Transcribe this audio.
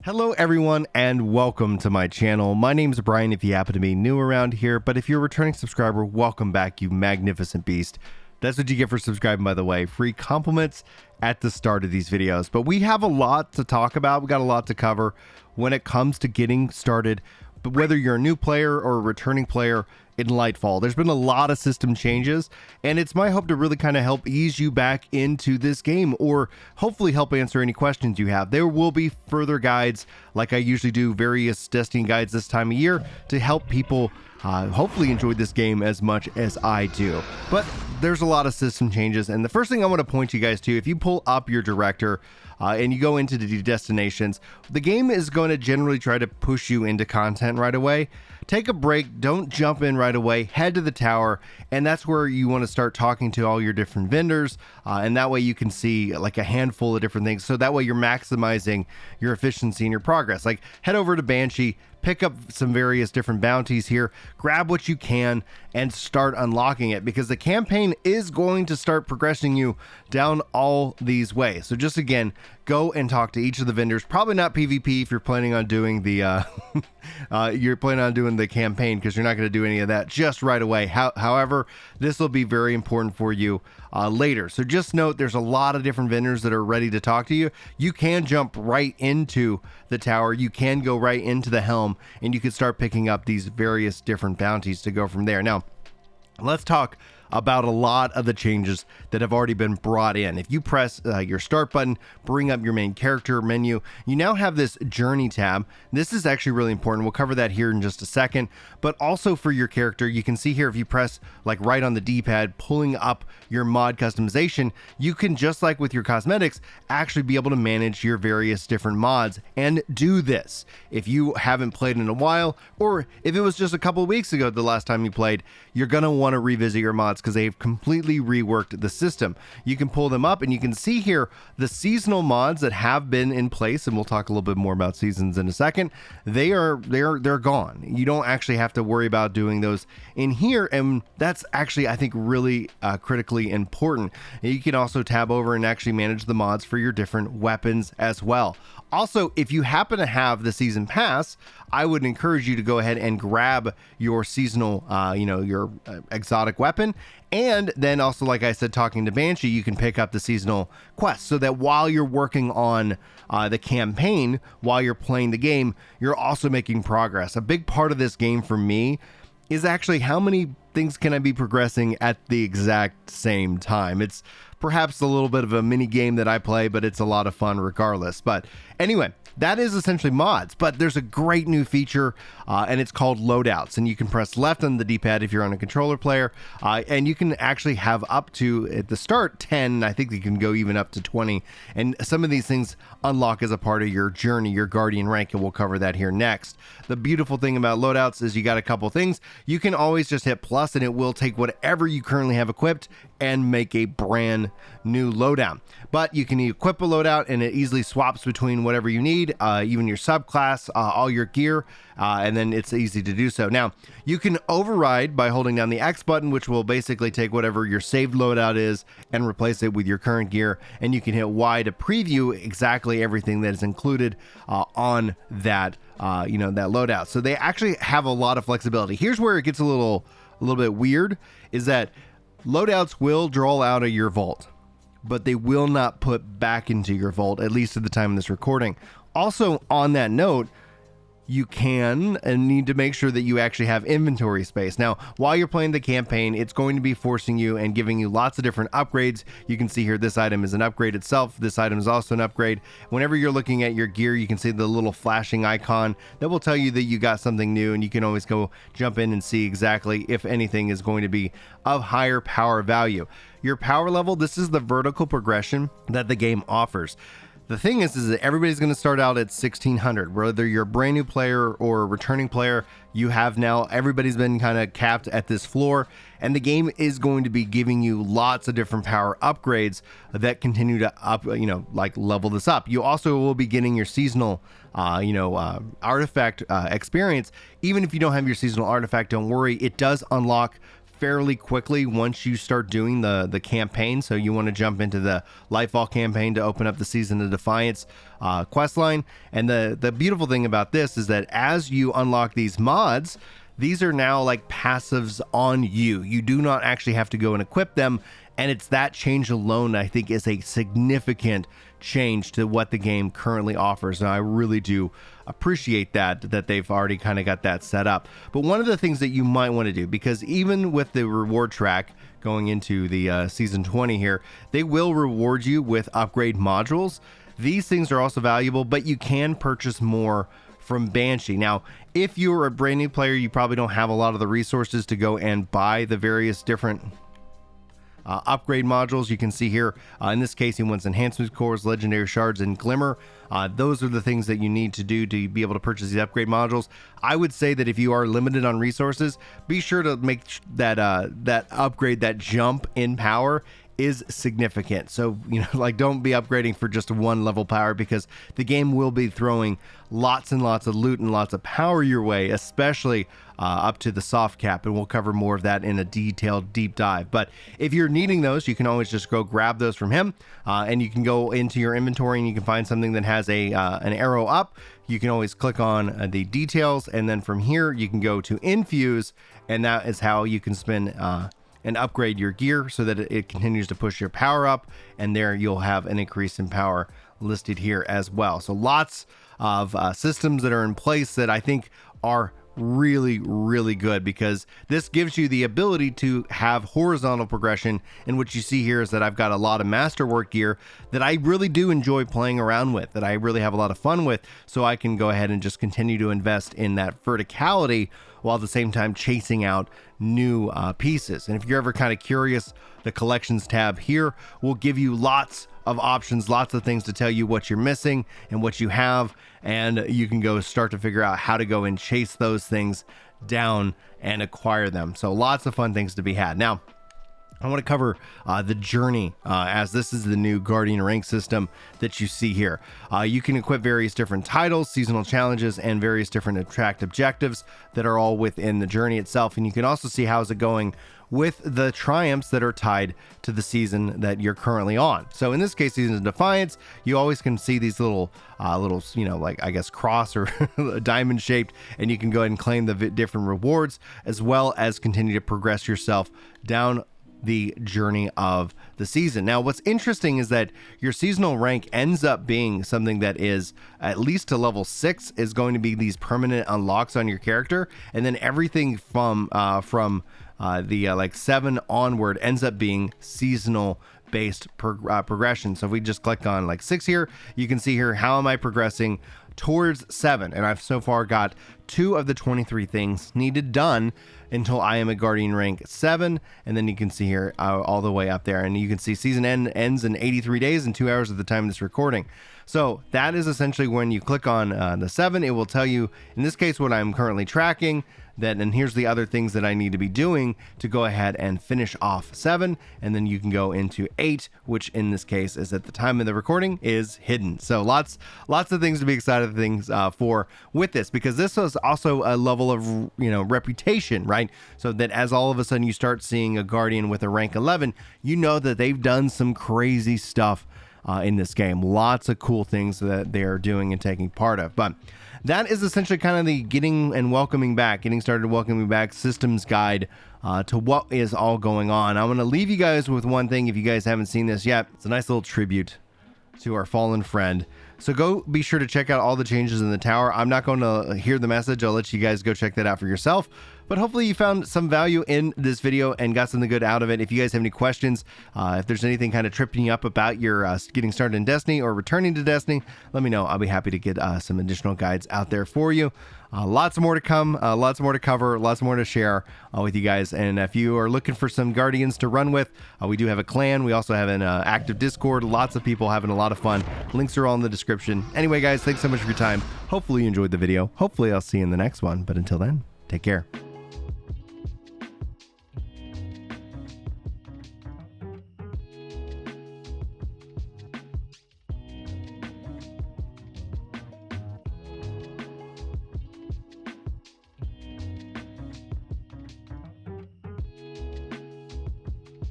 Hello everyone and welcome to my channel. My name is Brian if you happen to be new around here, but if you're a returning subscriber, welcome back, you magnificent beast. That's what you get for subscribing, by the way. Free compliments at the start of these videos. But we have a lot to talk about. We got a lot to cover when it comes to getting started. But whether you're a new player or a returning player in Lightfall, there's been a lot of system changes, and it's my hope to really kind of help ease you back into this game, or hopefully help answer any questions you have. There will be further guides, like I usually do, various Destiny guides this time of year to help people hopefully enjoy this game as much as I do. But there's a lot of system changes, and the first thing I want to point you guys to, if you pull up your director and you go into the destinations, the game is going to generally try to push you into content right away. Take a break, don't jump in right away, head to the tower, and that's where you want to start talking to all your different vendors, and that way you can see like a handful of different things, so that way you're maximizing your efficiency and your progress. Like, head over to Banshee, pick up some various different bounties here, grab what you can, and start unlocking it, because the campaign is going to start progressing you down all these ways. So just again, go and talk to each of the vendors. Probably not PvP if you're planning on doing the the campaign, because you're not going to do any of that just right away. However, this will be very important for you later. So just note, there's a lot of different vendors that are ready to talk to you. You can jump right into the tower. You can go right into the helm, and you can start picking up these various different bounties to go from there. Now, let's talk about a lot of the changes that have already been brought in. If you press your start button, bring up your main character menu, you now have this journey tab. This is actually really important. We'll cover that here in just a second. But also for your character, you can see here, if you press like right on the D-pad, pulling up your mod customization, you can, just like with your cosmetics, actually be able to manage your various different mods and do this. If you haven't played in a while, or if it was just a couple of weeks ago the last time you played, you're going to want to revisit your mods, because they've completely reworked the system. You can pull them up and you can see here the seasonal mods that have been in place, and we'll talk a little bit more about seasons in a second. They're gone. You don't actually have to worry about doing those in here, and that's actually, I think, really critically important. You can also tab over and actually manage the mods for your different weapons as well. Also, if you happen to have the season pass, I would encourage you to go ahead and grab your seasonal, your exotic weapon. And then also, like I said, talking to Banshee, you can pick up the seasonal quest, so that while you're working on the campaign, while you're playing the game, you're also making progress. A big part of this game for me is actually how many things can I be progressing at the exact same time. It's perhaps a little bit of a mini game that I play, but it's a lot of fun regardless. But anyway, that is essentially mods, but there's a great new feature, and it's called Loadouts, and you can press left on the D-pad if you're on a controller player, and you can actually have up to, at the start, 10, I think you can go even up to 20, and some of these things unlock as a part of your journey, your Guardian rank, and we'll cover that here next. The beautiful thing about Loadouts is you got a couple things. You can always just hit plus, and it will take whatever you currently have equipped and make a brand new loadout. But you can equip a loadout, and it easily swaps between whatever you need, even your subclass, all your gear, and then it's easy to do so. Now, you can override by holding down the X button, which will basically take whatever your saved loadout is and replace it with your current gear, and you can hit Y to preview exactly everything that is included on that that loadout. So they actually have a lot of flexibility. Here's where it gets a little bit weird, is that loadouts will draw out of your vault, but they will not put back into your vault, at least at the time of this recording. Also, on that note, you can and need to make sure that you actually have inventory space. Now, while you're playing the campaign, it's going to be forcing you and giving you lots of different upgrades. You can see here, this item is an upgrade itself. This item is also an upgrade. Whenever you're looking at your gear, you can see the little flashing icon that will tell you that you got something new, and you can always go jump in and see exactly if anything is going to be of higher power value. Your power level, this is the vertical progression that the game offers. The thing is that everybody's going to start out at 1600, whether you're a brand new player or a returning player. You have now, everybody's been kind of capped at this floor, and the game is going to be giving you lots of different power upgrades that continue to level this up. You also will be getting your seasonal artifact experience. Even if you don't have your seasonal artifact, don't worry, it does unlock fairly quickly once you start doing the campaign. So you want to jump into the Lightfall campaign to open up the Season of Defiance quest line. And the beautiful thing about this is that as you unlock these mods, these are now like passives on you. You do not actually have to go and equip them. And it's that change alone, I think, is a significant change to what the game currently offers. And I really do appreciate that they've already kind of got that set up. But one of the things that you might want to do, because even with the reward track going into the season 20 here, they will reward you with upgrade modules. These things are also valuable, but you can purchase more from Banshee. Now, if you're a brand new player, you probably don't have a lot of the resources to go and buy the various different upgrade modules. You can see here, in this case, he wants enhancement cores, legendary shards, and glimmer. Those are the things that you need to do to be able to purchase these upgrade modules. I would say that if you are limited on resources, be sure to make that that upgrade, that jump in power, is significant. So, you know, like, don't be upgrading for just one level power, because the game will be throwing lots and lots of loot and lots of power your way, especially up to the soft cap, and we'll cover more of that in a detailed deep dive. But if you're needing those, you can always just go grab those from him, and you can go into your inventory and you can find something that has a an arrow up. You can always click on the details, and then from here you can go to infuse, and that is how you can spend and upgrade your gear so that it continues to push your power up, and there you'll have an increase in power listed here as well. So lots of systems that are in place that I think are really good, because this gives you the ability to have horizontal progression. And what you see here is that I've got a lot of masterwork gear that I really do enjoy playing around with, that I really have a lot of fun with, so I can go ahead and just continue to invest in that verticality while at the same time chasing out new pieces. And if you're ever kind of curious, the collections tab here will give you lots of options, lots of things to tell you what you're missing and what you have, and you can go start to figure out how to go and chase those things down and acquire them. So lots of fun things to be had. Now, I want to cover the journey, as this is the new Guardian rank system that you see here. You can equip various different titles, seasonal challenges, and various different attract objectives that are all within the journey itself. And you can also see how's it going with the triumphs that are tied to the season that you're currently on. So in this case, Season of Defiance, you always can see these little, you know, like, I guess, cross or diamond shaped, and you can go ahead and claim the different rewards, as well as continue to progress yourself down the journey of the season. Now, what's interesting is that your seasonal rank ends up being something that is at least to level 6 is going to be these permanent unlocks on your character, and then everything from like 7 onward ends up being seasonal based progression. So if we just click on like 6 here, you can see here, how am I progressing towards 7? And I've so far got 2 of the 23 things needed done until I am a Guardian rank 7. And then you can see here all the way up there, and you can see season ends in 83 days and 2 hours at the time of this recording. So that is essentially when you click on the 7, it will tell you, in this case, what I'm currently tracking. And here's the other things that I need to be doing to go ahead and finish off 7, and then you can go into 8, which in this case is at the time of the recording is hidden. So lots of things to be excited for with this, because this was also a level of, you know, reputation, right? So that as all of a sudden you start seeing a Guardian with a rank 11, you know that they've done some crazy stuff in this game. Lots of cool things that they are doing and taking part of. But that is essentially kind of the getting started welcoming back systems guide to what is all going on. I'm going to leave you guys with one thing if you guys haven't seen this yet. It's a nice little tribute to our fallen friend. So go be sure to check out all the changes in the tower. I'm not going to hear the message. I'll let you guys go check that out for yourself. But hopefully you found some value in this video and got something good out of it. If you guys have any questions, if there's anything kind of tripping you up about your getting started in Destiny or returning to Destiny, let me know. I'll be happy to get some additional guides out there for you. Lots more to come, lots more to cover, lots more to share with you guys. And if you are looking for some Guardians to run with, we do have a clan. We also have an active Discord. Lots of people having a lot of fun. Links are all in the description. Anyway, guys, thanks so much for your time. Hopefully you enjoyed the video. Hopefully I'll see you in the next one. But until then, take care.